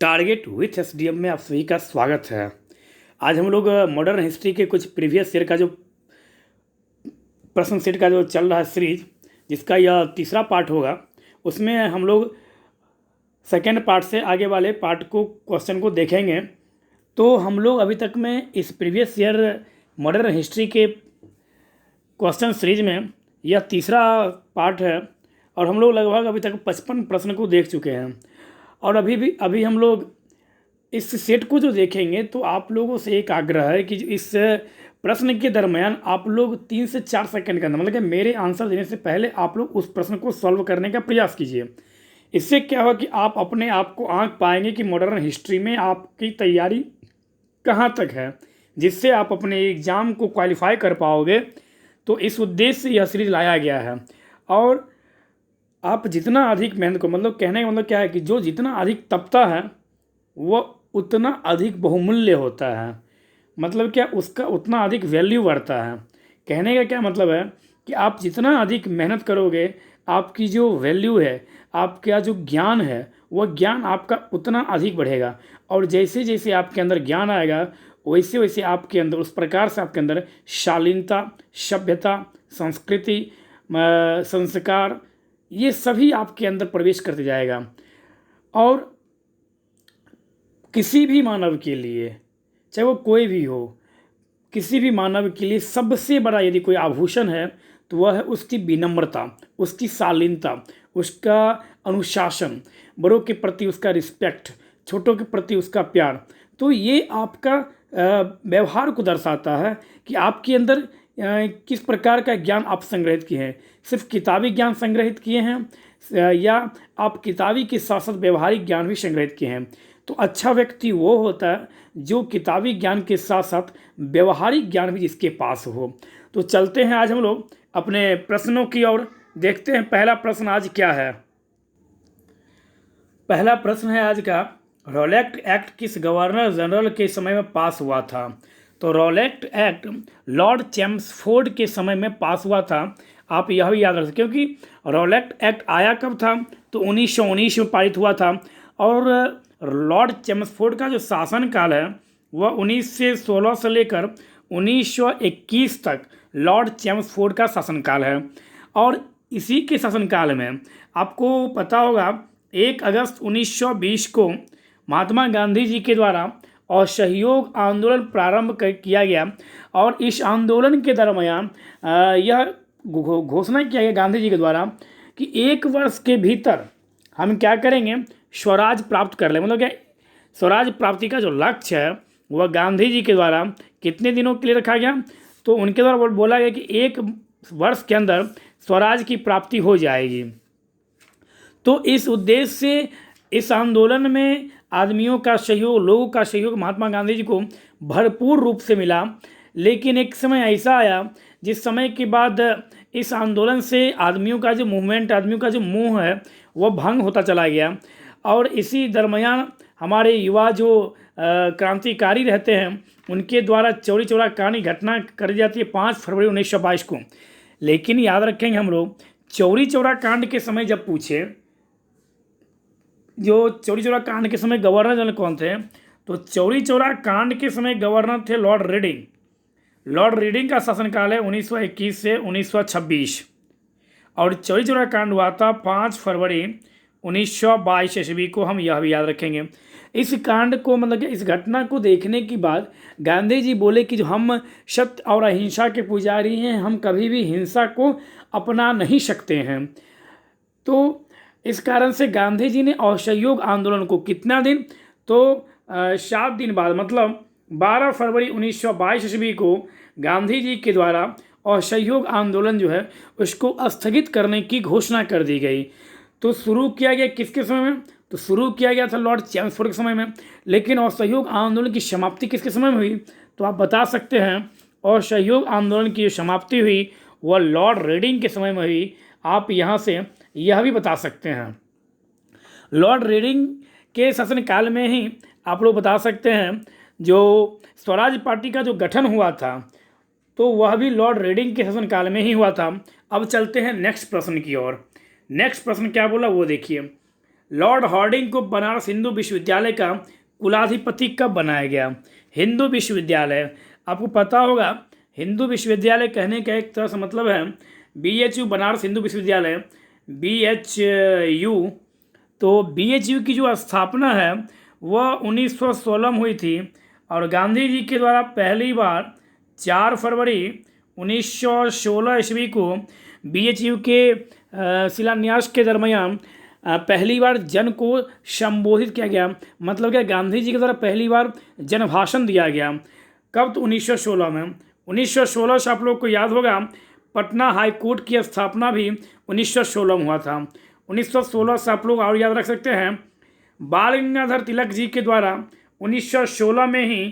Target with SDM में आप सभी का स्वागत है। आज हम लोग मॉडर्न हिस्ट्री के कुछ प्रीवियस ईयर का जो प्रश्न सेट का जो चल रहा है सीरीज, जिसका यह तीसरा पार्ट होगा, उसमें हम लोग सेकेंड पार्ट से आगे वाले पार्ट को क्वेश्चन को देखेंगे। तो हम लोग अभी तक में इस प्रीवियस ईयर मॉडर्न हिस्ट्री के क्वेश्चन सीरीज में यह तीसरा पार्ट है और हम लोग लगभग अभी तक 55 प्रश्न को देख चुके हैं। और अभी हम लोग इस सेट को जो देखेंगे तो आप लोगों से एक आग्रह है कि इस प्रश्न के दरमियान आप लोग 3 से 4 सेकंड के अंदर, मतलब कि मेरे आंसर देने से पहले आप लोग उस प्रश्न को सॉल्व करने का प्रयास कीजिए। इससे क्या होगा कि आप अपने आप को आंक पाएंगे कि मॉडर्न हिस्ट्री में आपकी तैयारी कहाँ तक है, जिससे आप अपने एग्ज़ाम को क्वालिफाई कर पाओगे। तो इस उद्देश्य से यह सीरीज लाया गया है। और आप जितना अधिक मेहनत को, मतलब कहने का मतलब क्या है कि जो जितना अधिक तपता है वह उतना अधिक बहुमूल्य होता है, मतलब क्या उसका उतना अधिक वैल्यू बढ़ता है। कहने का क्या मतलब है कि आप जितना अधिक मेहनत करोगे, आपकी जो वैल्यू है, आपका जो ज्ञान है, वह ज्ञान आपका उतना अधिक बढ़ेगा। और जैसे जैसे आपके अंदर ज्ञान आएगा वैसे वैसे आपके अंदर उस प्रकार से आपके अंदर शालीनता, सभ्यता, संस्कृति, संस्कार, ये सभी आपके अंदर प्रवेश करते जाएगा। और किसी भी मानव के लिए, चाहे वो कोई भी हो, किसी भी मानव के लिए सबसे बड़ा यदि कोई आभूषण है तो वह है उसकी विनम्रता, उसकी शालीनता, उसका अनुशासन, बड़ों के प्रति उसका रिस्पेक्ट, छोटों के प्रति उसका प्यार। तो ये आपका व्यवहार को दर्शाता है कि आपके अंदर किस प्रकार का ज्ञान आप संग्रहित किए हैं। सिर्फ किताबी ज्ञान संग्रहित किए हैं या आप किताबी के साथ साथ व्यवहारिक ज्ञान भी संग्रहित किए हैं। तो अच्छा व्यक्ति वो होता है जो किताबी ज्ञान के साथ साथ व्यवहारिक ज्ञान भी जिसके पास हो। तो चलते हैं आज हम लोग अपने प्रश्नों की ओर, देखते हैं पहला प्रश्न आज क्या है। पहला प्रश्न है आज का, रॉलेट एक्ट किस गवर्नर जनरल के समय में पास हुआ था? तो रॉलेट एक्ट लॉर्ड चेम्सफोर्ड के समय में पास हुआ था। आप यह भी याद रखें क्योंकि रॉलेट एक्ट आया कब था, तो 1919 में पारित हुआ था। और लॉर्ड चेम्सफोर्ड का जो शासनकाल है वह 1916 से लेकर 1921 तक लॉर्ड चेम्सफोर्ड का शासनकाल है। और इसी के शासनकाल में आपको पता होगा 1 अगस्त 1920 को महात्मा गांधी जी के द्वारा असहयोग आंदोलन प्रारंभ किया गया। और इस आंदोलन के दरमियान यह घोषणा किया गया गांधी जी के द्वारा कि 1 वर्ष के भीतर हम क्या करेंगे, स्वराज प्राप्त कर लें। मतलब क्या, स्वराज प्राप्ति का जो लक्ष्य है वह गांधी जी के द्वारा कितने दिनों के लिए रखा गया, तो उनके द्वारा बोला गया कि 1 वर्ष के अंदर स्वराज की प्राप्ति हो जाएगी। तो इस उद्देश्य से इस आंदोलन में आदमियों का सहयोग, लोगों का सहयोग महात्मा गांधी जी को भरपूर रूप से मिला। लेकिन एक समय ऐसा आया जिस समय के बाद इस आंदोलन से आदमियों का जो मूवमेंट, आदमियों का जो मुँह है वह भंग होता चला गया। और इसी दरमियान हमारे युवा जो क्रांतिकारी रहते हैं उनके द्वारा चौरी चौरा कांड की घटना करी जाती है 5 फरवरी 1922 को। लेकिन याद रखेंगे हम लोग, चौरी चौरा कांड के समय जब पूछे, जो चौरी चौरा कांड के समय गवर्नर जनरल कौन थे, तो चौरी चौरा कांड के समय गवर्नर थे लॉर्ड रीडिंग। लॉर्ड रीडिंग का शासनकाल है 1921 से 1926। और चौरी चौरा कांड हुआ था 5 फरवरी 1922 ईस्वी को। हम यह भी याद रखेंगे। इस कांड को, मतलब कि इस घटना को देखने के बाद गांधी जी बोले कि जो हम सत्य और अहिंसा के पुजारी हैं, हम कभी भी हिंसा को अपना नहीं सकते हैं। तो इस कारण से गांधी जी ने असहयोग आंदोलन को कितना दिन, तो 7 दिन बाद, मतलब 12 फरवरी 1922 ईस्वी को गांधी जी के द्वारा असहयोग आंदोलन जो है उसको स्थगित करने की घोषणा कर दी गई। तो शुरू किया गया किसके समय में, तो शुरू किया गया था लॉर्ड चेम्सफोर्ड के समय में। लेकिन असहयोग आंदोलन की समाप्ति किसके समय में हुई, तो आप बता सकते हैं असहयोग आंदोलन की जो समाप्ति हुई वह लॉर्ड रीडिंग के समय में हुई। आप यहाँ से यह भी बता सकते हैं, लॉर्ड रीडिंग के शासनकाल में ही आप लोग बता सकते हैं जो स्वराज पार्टी का जो गठन हुआ था तो वह भी लॉर्ड रीडिंग के शासनकाल में ही हुआ था। अब चलते हैं नेक्स्ट प्रश्न की ओर। नेक्स्ट प्रश्न क्या बोला वो देखिए, लॉर्ड हार्डिंग को बनारस हिंदू विश्वविद्यालय का कुलाधिपति कब बनाया गया? हिंदू विश्वविद्यालय, आपको पता होगा हिंदू विश्वविद्यालय कहने का एक तरह से मतलब है BHU, बनारस हिंदू विश्वविद्यालय, BHU। तो BHU की जो स्थापना है वह 1916 में हुई थी और गांधी जी के द्वारा पहली बार 4 फरवरी 1916 ईस्वी को BHU के शिलान्यास के दरमियान पहली बार जन को संबोधित किया गया। मतलब क्या, गांधी जी के द्वारा पहली बार जनभाषण दिया गया। कब? तो 1916 में। 1916 से आप लोग को याद होगा पटना हाई कोर्ट की स्थापना भी 1916 में हुआ था। 1916 से आप लोग और याद रख सकते हैं बाल गंगाधर तिलक जी के द्वारा 1916 में ही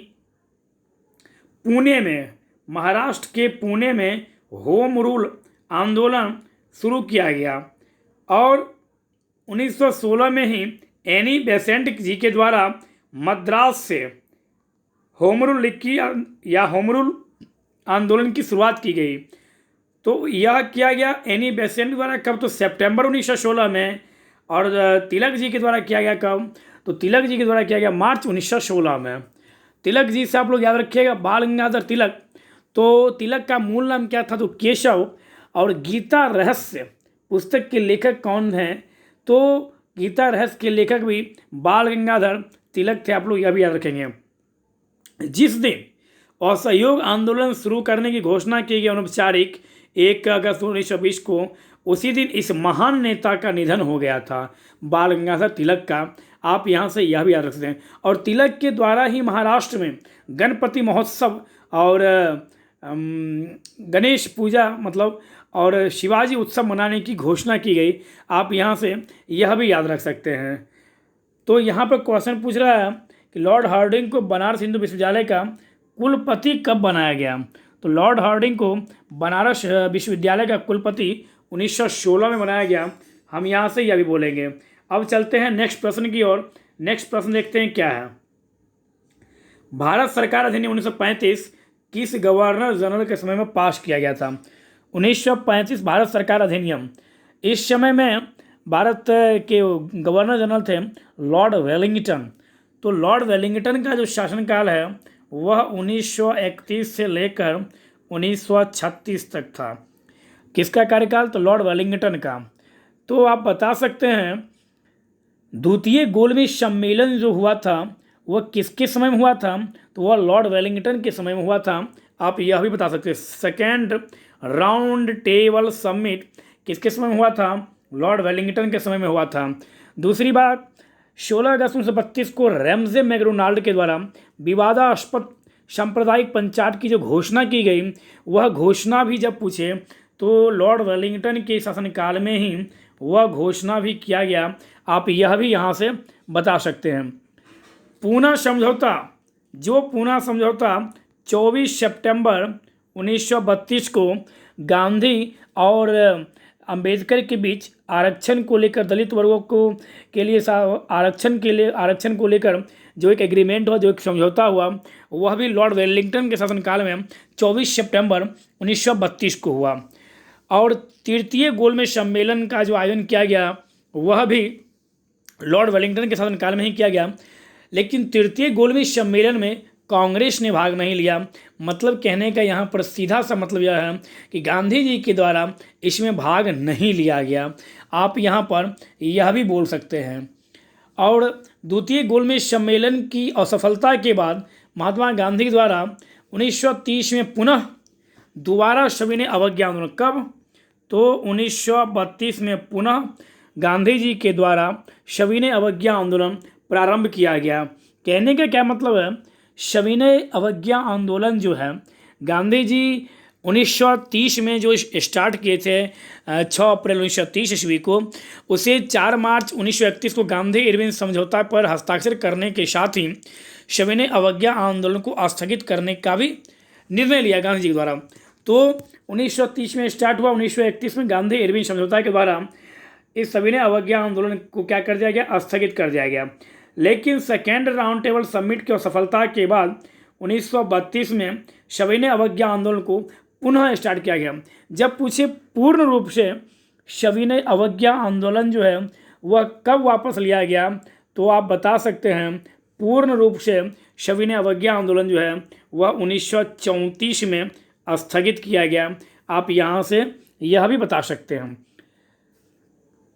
पुणे में, महाराष्ट्र के पुणे में होम रूल आंदोलन शुरू किया गया और 1916 में ही एनी बेसेंट जी के द्वारा मद्रास से होम रूल लीग की या होम रूल आंदोलन की शुरुआत की गई। तो यह किया गया एनी बेसेंट द्वारा। कब? तो सितंबर 1916 में। और तिलक जी के द्वारा किया गया कब? तो तिलक जी के द्वारा किया गया मार्च 1916 में। तिलक जी से आप लोग याद रखिएगा बाल गंगाधर तिलक। तो तिलक का मूल नाम क्या था? तो केशव। और गीता रहस्य पुस्तक के लेखक कौन हैं? तो गीता रहस्य के लेखक भी बाल गंगाधर तिलक थे। आप लोग यह भी याद रखेंगे। जिस दिन असहयोग आंदोलन शुरू करने की घोषणा की गई अनौपचारिक 1 अगस्त 1920 को, उसी दिन इस महान नेता का निधन हो गया था, बाल गंगाधर तिलक का। आप यहाँ से यह भी याद रख सकते हैं। और तिलक के द्वारा ही महाराष्ट्र में गणपति महोत्सव और गणेश पूजा मतलब और शिवाजी उत्सव मनाने की घोषणा की गई। आप यहाँ से यह भी याद रख सकते हैं। तो यहाँ पर क्वेश्चन पूछ रहा है कि लॉर्ड हार्डिंग को बनारस हिंदू विश्वविद्यालय का कुलपति कब बनाया गया? तो लॉर्ड हार्डिंग को बनारस विश्वविद्यालय का कुलपति 1916 में बनाया गया। हम यहाँ से यह भी बोलेंगे। अब चलते हैं नेक्स्ट प्रश्न की ओर। नेक्स्ट प्रश्न देखते हैं क्या है। भारत सरकार अधिनियम 1935 किस गवर्नर जनरल के समय में पास किया गया था? 1935 भारत सरकार अधिनियम। इस समय में भारत के गवर्नर जनरल थे लॉर्ड वेलिंगटन। तो लॉर्ड वेलिंगटन का जो शासनकाल है वह 1931 से लेकर 1936 तक था। किसका कार्यकाल? तो लॉर्ड वेलिंगटन का। तो आप बता सकते हैं द्वितीय गोलमेज सम्मेलन जो हुआ था वह किसके समय में हुआ था? तो वह लॉर्ड वेलिंगटन के समय में हुआ था। आप यह भी बता सकते हैं सेकेंड राउंड टेबल समिट किसके समय में हुआ था? लॉर्ड वेलिंगटन के समय में हुआ था। दूसरी बात, 16 अगस्त 1932 को रैमजे मैकडोनाल्ड के द्वारा विवादास्पद सांप्रदायिक पंचायत की जो घोषणा की गई, वह घोषणा भी जब पूछे तो लॉर्ड वेलिंगटन के शासनकाल में ही वह घोषणा भी किया गया। आप यह भी यहाँ से बता सकते हैं। पूना समझौता, जो पूना समझौता 24 सितंबर 1932 को गांधी और अंबेडकर के बीच आरक्षण को लेकर, दलित वर्गों को के लिए आरक्षण को लेकर जो एक एग्रीमेंट हुआ, जो एक समझौता हुआ, वह भी लॉर्ड वेलिंगटन के शासनकाल में 24 सितंबर 1932 को हुआ। और तृतीय गोलमेज सम्मेलन का जो आयोजन किया गया वह भी लॉर्ड वेलिंगटन के शासनकाल में ही किया गया। लेकिन तृतीय गोलमेज सम्मेलन में कांग्रेस ने भाग नहीं लिया। मतलब कहने का यहाँ पर सीधा सा मतलब यह है कि गांधी जी के द्वारा इसमें भाग नहीं लिया गया। आप यहाँ पर यह भी बोल सकते हैं। और द्वितीय गोलमेज सम्मेलन की असफलता के बाद महात्मा गांधी द्वारा 1930 में पुनः दोबारा सविनय अवज्ञा आंदोलन, कब? तो 1932 में पुनः गांधी जी के द्वारा सविनय अवज्ञा आंदोलन प्रारंभ किया गया। कहने का क्या मतलब है? सविनय अवज्ञा आंदोलन जो है गांधी जी 1930 में जो स्टार्ट किए थे 6 अप्रैल 1930 ईस्वी को, उसे 4 मार्च 1931 को गांधी इरविन समझौता पर हस्ताक्षर करने के साथ ही सविनय अवज्ञा आंदोलन को स्थगित करने का भी निर्णय लिया गांधी जी के द्वारा। तो 1930 में स्टार्ट हुआ, 1931 में गांधी इरविन समझौता के द्वारा इस सविनय अवज्ञा आंदोलन को क्या कर दिया गया? स्थगित कर दिया गया। लेकिन सेकेंड राउंड टेबल समिट की असफलता के बाद 1932 में सविनय अवज्ञा आंदोलन को पुनः स्टार्ट किया गया। जब पूछे पूर्ण रूप से सविनय अवज्ञा आंदोलन जो है वह कब वापस लिया गया, तो आप बता सकते हैं पूर्ण रूप से सविनय अवज्ञा आंदोलन जो है वह 1934 में स्थगित किया गया। आप यहाँ से यह भी बता सकते हैं।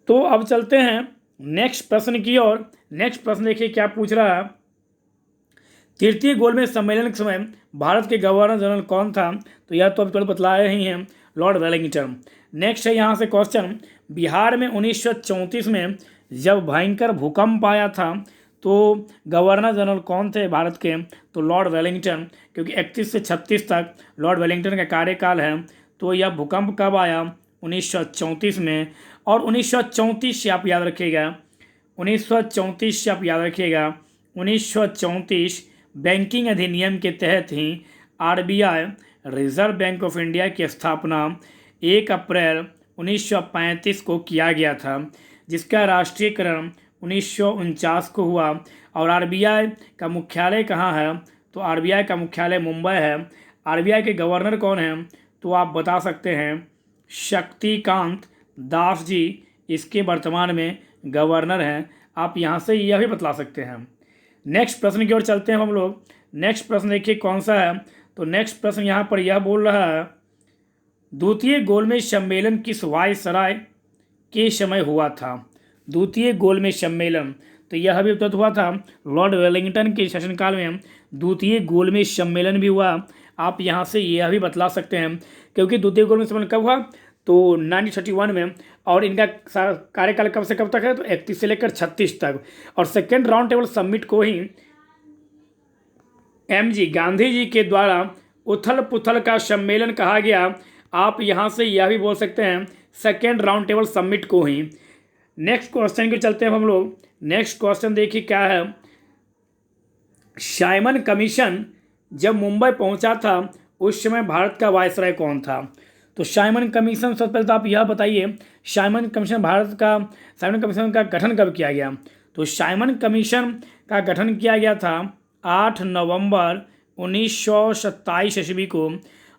तो अब चलते हैं नेक्स्ट प्रश्न की ओर। नेक्स्ट प्रश्न देखिए क्या पूछ रहा है। तृतीय गोलमेज सम्मेलन के समय भारत के गवर्नर जनरल कौन था, तो यह तो अब तुरंत बतलाए ही हैं, लॉर्ड वेलिंगटन। नेक्स्ट है यहाँ से क्वेश्चन, बिहार में 1934 में जब भयंकर भूकंप आया था तो गवर्नर जनरल कौन थे भारत के, तो लॉर्ड वेलिंगटन, क्योंकि 31 से 36 तक लॉर्ड वेलिंगटन का कार्यकाल है। तो यह भूकंप कब आया, 1934 में। और 1934 से आप याद रखिएगा, 1934 से आप याद रखिएगा, 1934 बैंकिंग अधिनियम के तहत ही RBI reserve bank of India की स्थापना 1 अप्रैल 1935 को किया गया था, जिसका राष्ट्रीयकरण 1949 को हुआ। और आरबीआई का मुख्यालय कहाँ है, तो आरबीआई का मुख्यालय मुंबई है। आरबीआई के गवर्नर कौन हैं, तो आप बता सकते हैं शक्तिकांत दास जी इसके वर्तमान में गवर्नर हैं। आप यहाँ से यह भी बतला सकते हैं। नेक्स्ट प्रश्न की ओर चलते हैं हम लोग। नेक्स्ट प्रश्न देखिए कौन सा है, तो नेक्स्ट प्रश्न यहाँ पर यह बोल रहा है, द्वितीय गोलमेज सम्मेलन किस वायसराय के समय हुआ था। द्वितीय गोलमेज सम्मेलन, तो यह भी उत्तर हुआ था लॉर्ड वेलिंगटन के शासनकाल में द्वितीय गोलमेज सम्मेलन भी हुआ। आप यहाँ से यह भी बतला सकते हैं, क्योंकि द्वितीय गोलमेज सम्मेलन कब हुआ, तो 1931 में। और इनका कार्यकाल कब से कब तक है, तो 31 से लेकर 36 तक। और सेकेंड राउंड टेबल समिट को ही MG गांधी जी के द्वारा उथल पुथल का सम्मेलन कहा गया। आप यहाँ से यह भी बोल सकते हैं सेकेंड राउंड टेबल समिट को ही। नेक्स्ट क्वेश्चन के चलते हैं हम लोग। नेक्स्ट क्वेश्चन देखिए क्या है, साइमन कमीशन जब मुंबई पहुंचा था उस समय भारत का वायसराय कौन था। तो साइमन कमीशन, सबसे पहले तो आप यह बताइए साइमन कमीशन साइमन कमीशन का गठन कब किया गया। तो साइमन कमीशन का गठन किया गया था 8 नवंबर 1927 ईस्वी को।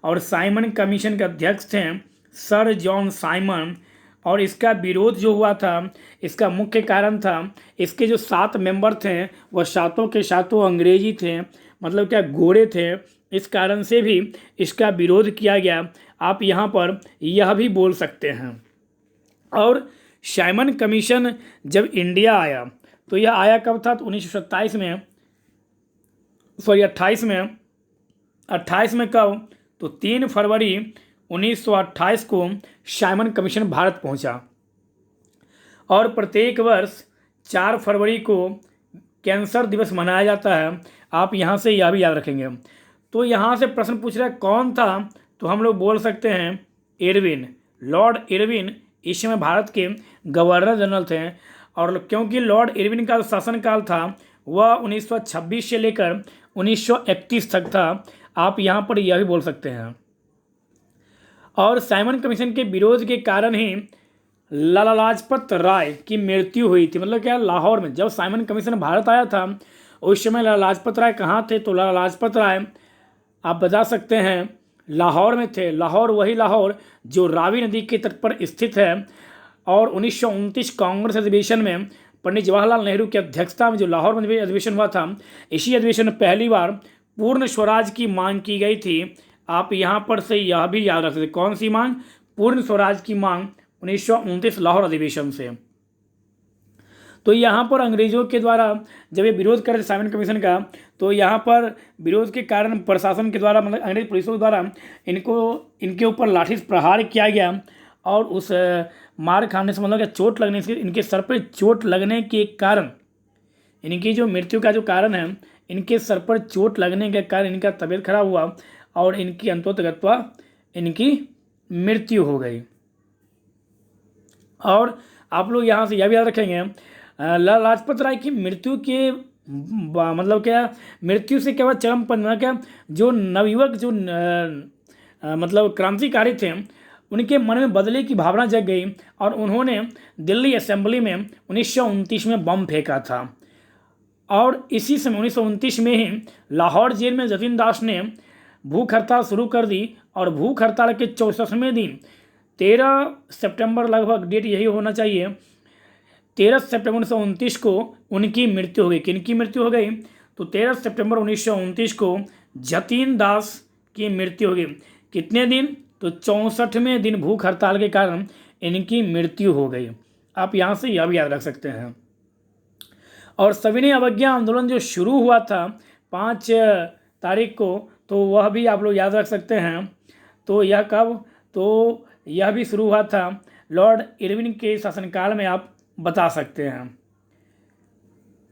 और साइमन कमीशन के अध्यक्ष थे सर जॉन साइमन। और इसका विरोध जो हुआ था, इसका मुख्य कारण था इसके जो 7 मेंबर थे वह सातों के सातों अंग्रेजी थे, मतलब क्या गोरे थे। इस कारण से भी इसका विरोध किया गया। आप यहाँ पर यह भी बोल सकते हैं। और साइमन कमीशन जब इंडिया आया तो यह आया कब था, तो 1927 में, सॉरी 28 में। 28 में कब, तो 3 फरवरी 1928 को साइमन कमीशन भारत पहुंचा। और प्रत्येक वर्ष 4 फरवरी को कैंसर दिवस मनाया जाता है। आप यहाँ से यह भी याद रखेंगे। तो यहाँ से प्रश्न पूछ रहा है कौन था, तो हम लोग बोल सकते हैं इरविन, लॉर्ड इरविन इस समय भारत के गवर्नर जनरल थे। और क्योंकि लॉर्ड इरविन का शासनकाल था वह 1926 से लेकर 1931 तक था। आप यहाँ पर यह भी बोल सकते हैं। और साइमन कमीशन के विरोध के कारण ही लाला लाजपत राय की मृत्यु हुई थी। मतलब क्या, लाहौर में जब साइमन कमीशन भारत आया था उस समय लाला लाजपत राय कहाँ थे, तो लाला लाजपत राय आप बता सकते हैं लाहौर में थे। लाहौर वही लाहौर जो रावी नदी के तट पर स्थित है। और 1929 कांग्रेस अधिवेशन में पंडित जवाहरलाल नेहरू की अध्यक्षता में जो लाहौर में अधिवेशन हुआ था, इसी अधिवेशन में पहली बार पूर्ण स्वराज की मांग की गई थी। आप यहाँ पर से यह भी याद रख सकते, कौन सी मांग, पूर्ण स्वराज की मांग 1929 लाहौर अधिवेशन से। तो यहाँ पर अंग्रेजों के द्वारा जब ये विरोध कर रहे थे साइमन कमीशन का, तो यहाँ पर विरोध के कारण प्रशासन के द्वारा, मतलब अंग्रेज पुलिसों के द्वारा इनके ऊपर लाठी प्रहार किया गया। और उस मार खाने से, मतलब चोट लगने से, इनके सर पर चोट लगने के कारण, इनकी जो मृत्यु का जो कारण है, इनके सर पर चोट लगने के कारण इनका तबीयत खराब हुआ और इनकी अंतोतगत्वा इनकी मृत्यु हो गई। और आप लोग यहाँ से यह भी याद रखेंगे लाला लाजपत राय की मृत्यु के मतलब क्या, मृत्यु से क्या हुआ, चरम पंथ क्या, जो नवयुवक जो मतलब क्रांतिकारी थे उनके मन में बदले की भावना जग गई और उन्होंने दिल्ली असेंबली में 1929 में बम फेंका था। और इसी समय 1929 में ही लाहौर जेल में जतीन दास ने भूख हड़ताल शुरू कर दी। और भूख हड़ताल के 64वें दिन 13 सितंबर लगभग डेट यही होना चाहिए, 13 सितंबर 1929 को उनकी मृत्यु हो गई। किनकी मृत्यु हो गई? तो 13 सितंबर 1929 को जतीन दास की मृत्यु हो गई। कितने दिन? तो 64वें दिन भूख हड़ताल के कारण इनकी मृत्यु हो गई। आप यहाँ से यह भी याद रख सकते हैं। और सविनय अवज्ञा आंदोलन जो शुरू हुआ था 5 तारीख को, तो वह भी आप लोग याद रख सकते हैं। तो यह कब? तो यह भी शुरू हुआ था लॉर्ड इरविन के शासनकाल में, आप बता सकते हैं।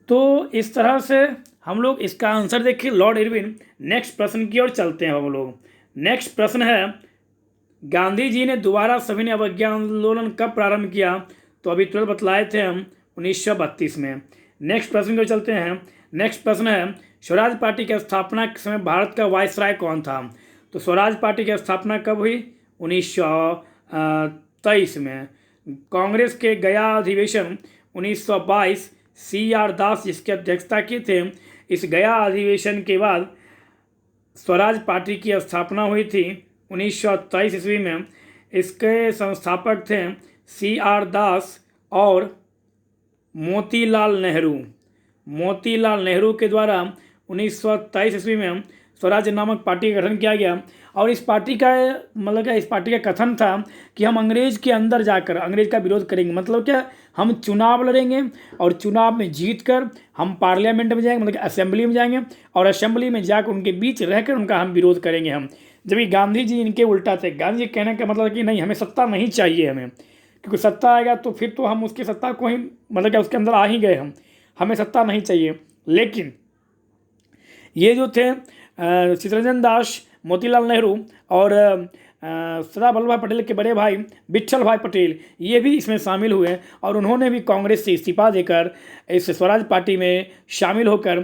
तो इस तरह से हम लोग इसका आंसर देखिए लॉर्ड इरविन। नेक्स्ट प्रश्न की ओर चलते हैं हम लोग। नेक्स्ट प्रश्न है, गांधी जी ने दोबारा सविनय अवज्ञा आंदोलन कब प्रारंभ किया? तो अभी तुरंत बतलाए थे हम 1932 में। नेक्स्ट प्रश्न की ओर चलते हैं। नेक्स्ट प्रश्न है, स्वराज पार्टी की स्थापना के समय भारत का वायसराय कौन था? तो स्वराज पार्टी की स्थापना कब हुई? 1923 में। कांग्रेस के गया अधिवेशन 1922 CR दास जिसकी अध्यक्षता की थे। इस गया अधिवेशन के बाद स्वराज पार्टी की स्थापना हुई थी 1923 ईस्वी में। इसके संस्थापक थे CR दास और मोतीलाल नेहरू। मोतीलाल नेहरू के द्वारा 1923 ईस्वी में स्वराज नामक पार्टी का गठन किया गया। और इस पार्टी का मतलब इस पार्टी का कथन था कि हम अंग्रेज के अंदर जाकर अंग्रेज का विरोध करेंगे। मतलब क्या? हम चुनाव लड़ेंगे और चुनाव में जीतकर हम पार्लियामेंट में जाएंगे, मतलब असेंबली में जाएंगे और असेंबली में जाकर उनके बीच रहकर उनका हम विरोध करेंगे। हम जबकि गांधी जी इनके उल्टा थे। गांधी जी कहने का मतलब कि नहीं, हमें सत्ता नहीं चाहिए, हमें क्योंकि सत्ता आएगा तो फिर तो हम उसकी सत्ता को ही मतलब क्या उसके अंदर आ ही गए, हम हमें सत्ता नहीं चाहिए। लेकिन ये जो थे चित्तरंजन दास, मोतीलाल नेहरू और सरदार वल्लभ भाई पटेल के बड़े भाई विट्ठल भाई पटेल, ये भी इसमें शामिल हुए और उन्होंने भी कांग्रेस से इस्तीफा देकर इस स्वराज पार्टी में शामिल होकर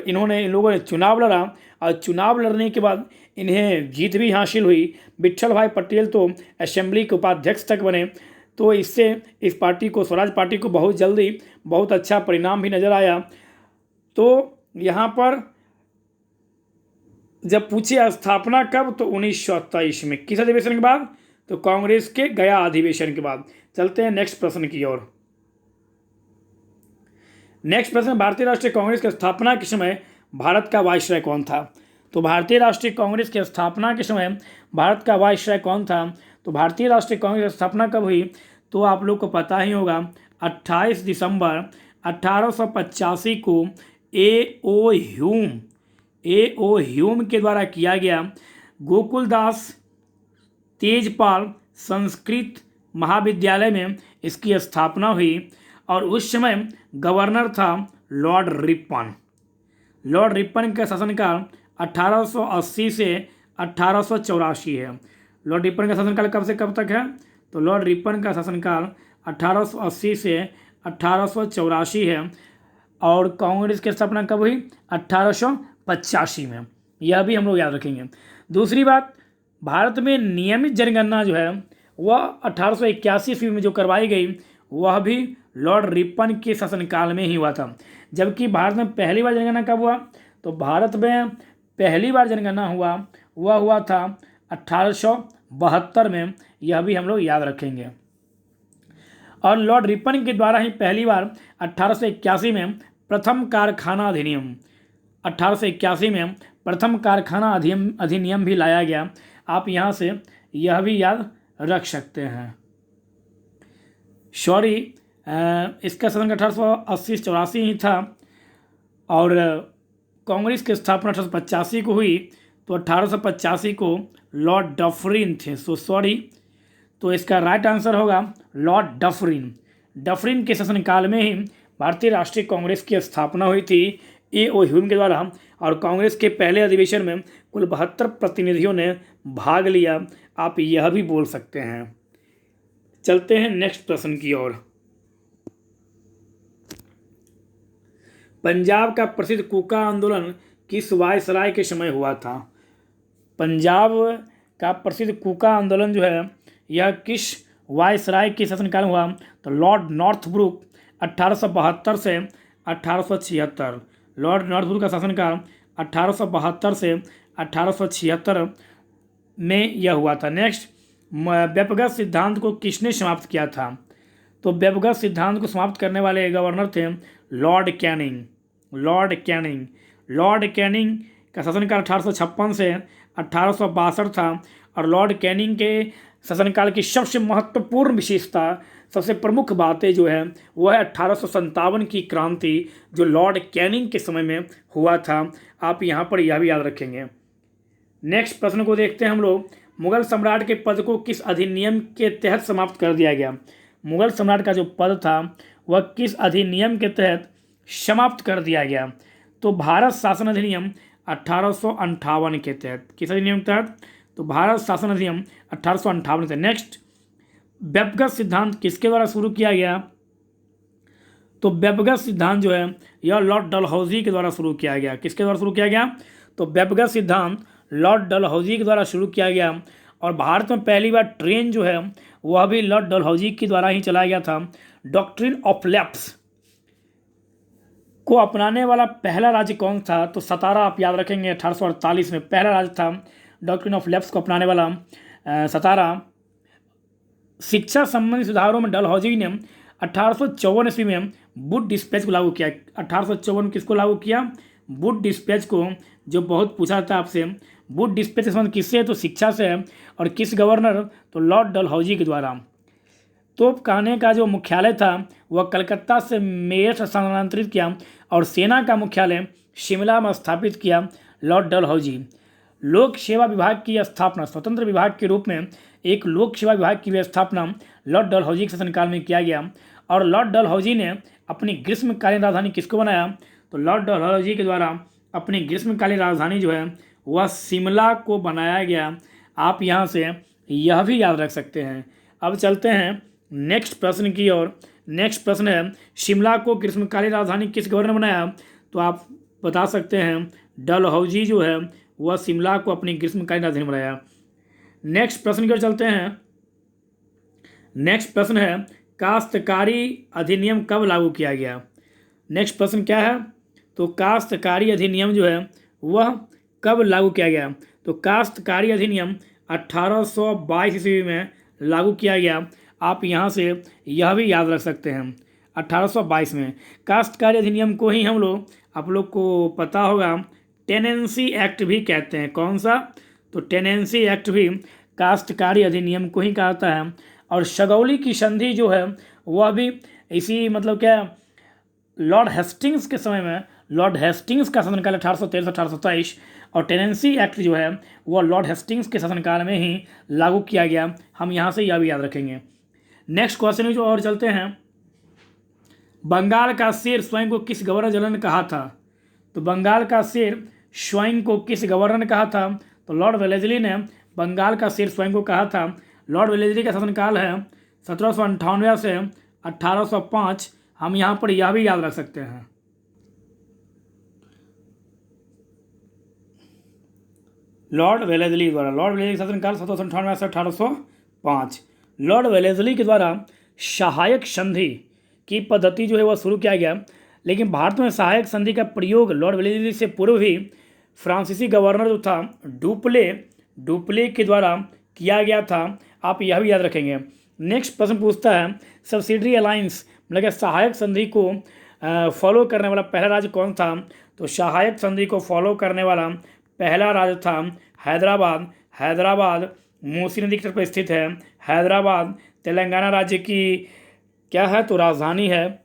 इन लोगों ने चुनाव लड़ा और चुनाव लड़ने के बाद इन्हें जीत भी हासिल हुई। विट्ठल भाई पटेल तो असेंबली के उपाध्यक्ष तक बने। तो इससे इस पार्टी को, स्वराज पार्टी को बहुत जल्दी बहुत अच्छा परिणाम भी नज़र आया। तो यहाँ पर जब पूछे स्थापना कब, तो 1927 में। किस अधिवेशन के बाद? तो कांग्रेस के गया अधिवेशन के बाद। चलते हैं नेक्स्ट प्रश्न की ओर। नेक्स्ट प्रश्न, भारतीय राष्ट्रीय कांग्रेस की स्थापना के समय भारत का वायसराय कौन था? तो भारतीय राष्ट्रीय कांग्रेस की स्थापना के समय भारत का वायसराय कौन था? तो भारतीय राष्ट्रीय कांग्रेस की स्थापना कब हुई? तो आप लोग को पता ही होगा 28 दिसंबर 1885 को A.O. ह्यूम के द्वारा किया गया। गोकुलदास तेजपाल संस्कृत महाविद्यालय में इसकी स्थापना हुई और उस समय गवर्नर था लॉर्ड रिपन। लॉर्ड रिपन का शासनकाल 1880 से 1884 है। लॉर्ड रिपन का शासनकाल कब से कब तक है? तो लॉर्ड रिपन का शासनकाल 1880 से 1884 है। और कांग्रेस की स्थापना कब हुई? 1885 में। यह भी हम लोग याद रखेंगे। दूसरी बात, भारत में नियमित जनगणना जो है वह 1881 ईस्वी में जो करवाई गई, वह भी लॉर्ड रिपन के शासनकाल में ही हुआ था। जबकि भारत में पहली बार जनगणना कब हुआ? तो भारत में पहली बार जनगणना वह हुआ था 1872 में। यह भी हम लोग याद रखेंगे। और लॉर्ड रिपन के द्वारा ही पहली बार 1881 में प्रथम कारखाना अधिनियम 1881 में प्रथम कारखाना अधिनियम भी लाया गया। आप यहाँ से यह भी याद रख सकते हैं। सॉरी, इसका शासन 1880-84 ही था और कांग्रेस की स्थापना 1885 को हुई। तो 1885 को लॉर्ड डफरिन थे। सॉरी, तो इसका राइट आंसर होगा लॉर्ड डफरिन। डफरिन के शासनकाल में ही भारतीय राष्ट्रीय कांग्रेस की स्थापना हुई थी A.O. ह्यूम के द्वारा। और कांग्रेस के पहले अधिवेशन में कुल 72 प्रतिनिधियों ने भाग लिया। आप यह भी बोल सकते हैं। चलते हैं नेक्स्ट प्रश्न की ओर। पंजाब का प्रसिद्ध कूका आंदोलन किस वायसराय के समय हुआ था? पंजाब का प्रसिद्ध कूका आंदोलन जो है यह किस वायसराय के शासनकाल में हुआ? तो लॉर्ड नॉर्थब्रुक 1872 से 1876। लॉर्ड नॉर्थब्रुक का शासनकाल 1872 से 1876 में यह हुआ था। नेक्स्ट, व्यक्तिगत सिद्धांत को किसने समाप्त किया था? तो व्यक्तिगत सिद्धांत को समाप्त करने वाले गवर्नर थे लॉर्ड कैनिंग। लॉर्ड कैनिंग का शासनकाल 1856 से 1862 था। और लॉर्ड कैनिंग के शासनकाल की सबसे महत्वपूर्ण विशेषता, सबसे प्रमुख बातें जो है वह है 1857 की क्रांति जो लॉर्ड कैनिंग के समय में हुआ था। आप यहाँ पर यह भी याद रखेंगे। नेक्स्ट प्रश्न को देखते हैं हम लोग। मुगल सम्राट के पद को किस अधिनियम के तहत समाप्त कर दिया गया? मुगल सम्राट का जो पद था वह किस अधिनियम के तहत समाप्त कर दिया गया? तो भारत शासन अधिनियम 1858 के तहत। किस अधिनियम के तहत? तो भारत शासन अधिनियम 1858 से। नेक्स्ट, व्यक्तिगत सिद्धांत किसके द्वारा शुरू किया गया? तो व्यक्तिगत सिद्धांत जो है यह लॉर्ड डलहौजी के द्वारा शुरू किया गया। किसके द्वारा शुरू किया गया? तो व्यक्तिगत सिद्धांत लॉर्ड डलहौजी के द्वारा शुरू किया गया। और भारत में पहली बार ट्रेन जो है वह भी लॉर्ड डलहौजी के द्वारा ही चलाया गया था। डॉक्ट्रिन ऑफ लैप्स को अपनाने वाला पहला राज्य कौन था? तो सतारा। आप याद रखेंगे 1848 में पहला राज्य था डॉक्ट्रिन ऑफ लैप्स को अपनाने वाला सतारा। शिक्षा संबंधी सुधारों में डलहौजी ने 1854 ईस्वी में वुड डिस्पैच को लागू किया। 1854 किसको लागू किया? वुड डिस्पैच को, जो बहुत पूछा था आपसे। वुड डिस्पैच का संबंध किससे? तो शिक्षा से है। और किस गवर्नर? तो लॉर्ड डलहौजी के द्वारा। तोप खाने का जो मुख्यालय था वह कलकत्ता से मेरठ स्थानांतरित किया और सेना का मुख्यालय शिमला में स्थापित किया लॉर्ड डलहौजी। लोक सेवा विभाग की स्थापना, स्वतंत्र विभाग के रूप में एक लोक सेवा विभाग की स्थापना लॉर्ड डलहौजी के शासनकाल में किया गया। और लॉर्ड डलहौजी ने अपनी ग्रीष्मकालीन राजधानी किसको बनाया? तो लॉर्ड डलहौजी के द्वारा अपनी ग्रीष्मकालीन राजधानी जो है वह शिमला को बनाया गया। आप यहाँ से यह भी याद रख सकते हैं। अब चलते हैं नेक्स्ट प्रश्न की ओर। नेक्स्ट प्रश्न है, शिमला को ग्रीष्मकालीन राजधानी किस गवर्नर ने बनाया? तो आप बता सकते हैं डलहौजी जो है वह शिमला को अपनी ग्रीष्मकालीन राजधानी बनाया। नेक्स्ट प्रश्न की ओर चलते हैं। नेक्स्ट प्रश्न है, काश्तकारी अधिनियम कब लागू किया गया? नेक्स्ट प्रश्न क्या है? तो काश्तकारी अधिनियम जो है वह कब लागू किया गया? तो काश्तकारी अधिनियम 1822 ईस्वी में लागू किया गया। आप यहाँ से यह भी याद रख सकते हैं 1822 में। काश्तकारी अधिनियम को ही हम लोग, आप लोग को पता होगा, टेनेंसी एक्ट भी कहते हैं। कौन सा? तो टेनेंसी एक्ट भी काश्तकारी अधिनियम को ही कहता है। और सगौली की संधि जो है वह भी इसी, मतलब क्या, लॉर्ड हेस्टिंग्स के समय में, लॉर्ड हेस्टिंग्स का शासनकाल 1813 से 1827। और टेनेंसी एक्ट जो है वह लॉर्ड हेस्टिंग्स के शासनकाल में ही लागू किया गया। हम यहाँ से यह भी याद रखेंगे। नेक्स्ट क्वेश्चन जो और चलते हैं, बंगाल का शेर स्वयं को किस गवर्नर जनरल ने कहा था? तो बंगाल का शेर स्वयं को किस गवर्नर ने कहा था? तो लॉर्ड वेलेस्ली ने बंगाल का शेर स्वयं को कहा था। लॉर्ड वेलेस्ली का शासनकाल है 1798 से 1805। हम यहाँ पर यह भी याद रख सकते हैं। लॉर्ड वेलेस्ली द्वारा, लॉर्ड वेलेस्ली का शासनकाल 1798 से 1805। लॉर्ड वेलेस्ली के द्वारा सहायक संधि की पद्धति जो है वह शुरू किया गया। लेकिन भारत में सहायक संधि का प्रयोग लॉर्ड वेलेस्ली से पूर्व ही फ्रांसीसी गवर्नर जो था डुप्ले के द्वारा किया गया था। आप यह भी याद रखेंगे। नेक्स्ट प्रश्न पूछता है, सब्सिडरी अलायंस मतलब कि सहायक संधि को फॉलो करने वाला पहला राज्य कौन था? तो सहायक संधि को फॉलो करने वाला पहला राज्य था हैदराबाद। हैदराबाद मूसी नदी के तट पर स्थित है। हैदराबाद तेलंगाना राज्य की क्या है? तो राजधानी है।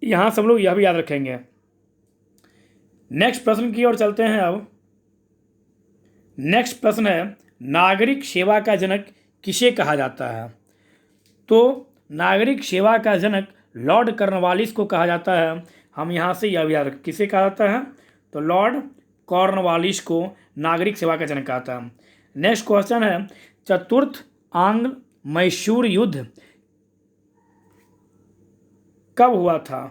यहाँ सब लोग यह भी याद रखेंगे। नेक्स्ट प्रश्न की ओर चलते हैं। अब नेक्स्ट प्रश्न है, नागरिक सेवा का जनक किसे कहा जाता है? तो नागरिक सेवा का जनक लॉर्ड कॉर्नवालिस को कहा जाता है। हम यहाँ से यह भी याद रखें, किसे कहा जाता है? तो लॉर्ड कॉर्नवालिस को नागरिक सेवा का जनक कहा था। नेक्स्ट क्वेश्चन है, चतुर्थ आंग्ल मैसूर युद्ध कब हुआ था?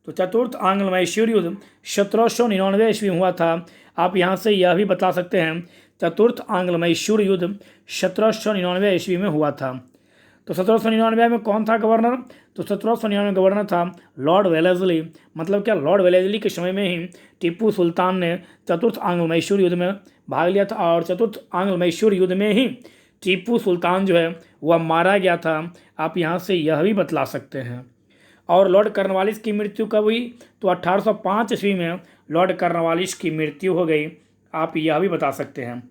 तो चतुर्थ आंग्ल मैसूर युद्ध 1799 ईस्वी में हुआ था। आप यहाँ से यह भी बता सकते हैं चतुर्थ आंग्ल मैसूर युद्ध 1799 ईस्वी में हुआ था। तो 1799 में कौन था गवर्नर? तो 1799 में गवर्नर था लॉर्ड वेलेस्ली। मतलब क्या, लॉर्ड वेलेस्ली के समय में ही टीपू सुल्तान ने चतुर्थ आंग्ल मैसूर युद्ध में भाग लिया था। और चतुर्थ आंग्ल मैसूर युद्ध में ही टीपू सुल्तान जो है वह मारा गया था, आप यहाँ से यह भी बतला सकते हैं। और लॉर्ड कॉर्नवालिस की मृत्यु कब हुई, तो 1805 ईस्वी में लॉर्ड कॉर्नवालिस की मृत्यु हो गई, आप यह भी बता सकते हैं।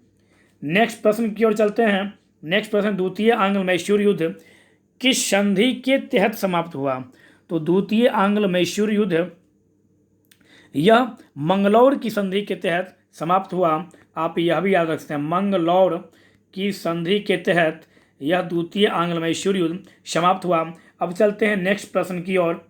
नेक्स्ट प्रश्न की ओर चलते हैं। नेक्स्ट प्रश्न, द्वितीय आंग्ल मैसूर युद्ध किस संधि के तहत समाप्त हुआ, तो द्वितीय आंग्ल मैसूर युद्ध यह मंगलौर की संधि के तहत समाप्त हुआ, आप यह भी याद रख सकते हैं। मंगलौर की संधि के तहत यह द्वितीय आंग्ल मैसूर युद्ध समाप्त हुआ। अब चलते हैं नेक्स्ट प्रश्न की ओर।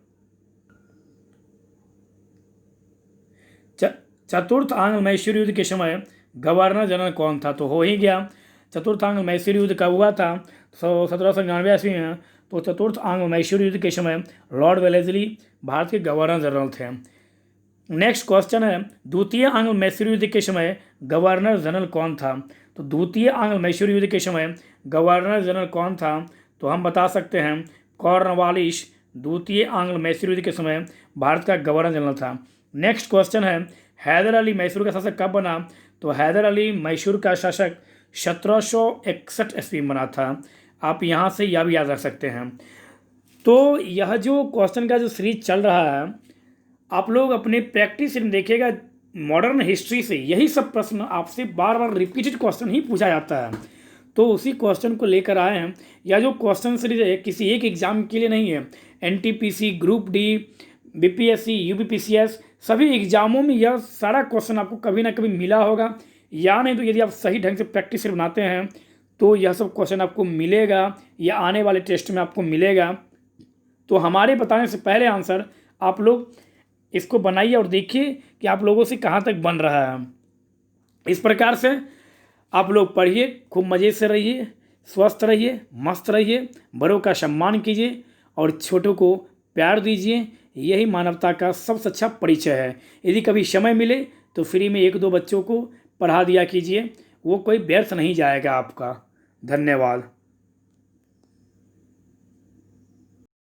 चतुर्थ आंग्ल मैसूर युद्ध के समय गवर्नर जनरल कौन था, तो हो ही गया। चतुर्थ आंग्ल मैसूर युद्ध कब हुआ था, 1799 ईस्वी में। तो चतुर्थ आंग्ल मैसूर युद्ध के समय लॉर्ड वेलेस्ली भारत के गवर्नर जनरल थे। नेक्स्ट क्वेश्चन है, द्वितीय आंग्ल मैसूर युद्ध के समय गवर्नर जनरल कौन था, तो द्वितीय आंग्ल मैसूर युद्ध के समय गवर्नर जनरल कौन था, तो हम बता सकते हैं कॉर्नवालिस द्वितीय आंग्ल मैसूर युद्ध के समय भारत का गवर्नर जनरल था। नेक्स्ट क्वेश्चन है, हैदर अली मैसूर का शासक कब बना, तो हैदर अली मैसूर का शासक 1761 ईस्वी में बना था, आप यहाँ से यह भी याद रख सकते हैं। तो यह जो क्वेश्चन का जो सीरीज चल रहा है, आप लोग अपने प्रैक्टिस में देखिएगा, मॉडर्न हिस्ट्री से यही सब प्रश्न आपसे बार बार रिपीटेड क्वेश्चन ही पूछा जाता है, तो उसी क्वेश्चन को लेकर आए हैं। या जो क्वेश्चन सीरीज है किसी एक एग्जाम के लिए नहीं है, NTPC, group D, BPSC, UPPCS, सभी एग्जामों में यह सारा क्वेश्चन आपको कभी ना कभी मिला होगा, या नहीं तो यदि आप सही ढंग से प्रैक्टिस बनाते हैं तो यह सब क्वेश्चन आपको मिलेगा, या आने वाले टेस्ट में आपको मिलेगा। तो हमारे बताने से पहले आंसर आप लोग इसको बनाइए और देखिए कि आप लोगों से कहाँ तक बन रहा है। इस प्रकार से आप लोग पढ़िए, खूब मज़े से रहिए, स्वस्थ रहिए, मस्त रहिए, बड़ों का सम्मान कीजिए और छोटों को प्यार दीजिए, यही मानवता का सबसे अच्छा परिचय है। यदि कभी समय मिले तो फ्री में 1-2 बच्चों को पढ़ा दिया कीजिए, वो कोई व्यर्थ नहीं जाएगा आपका। धन्यवाद।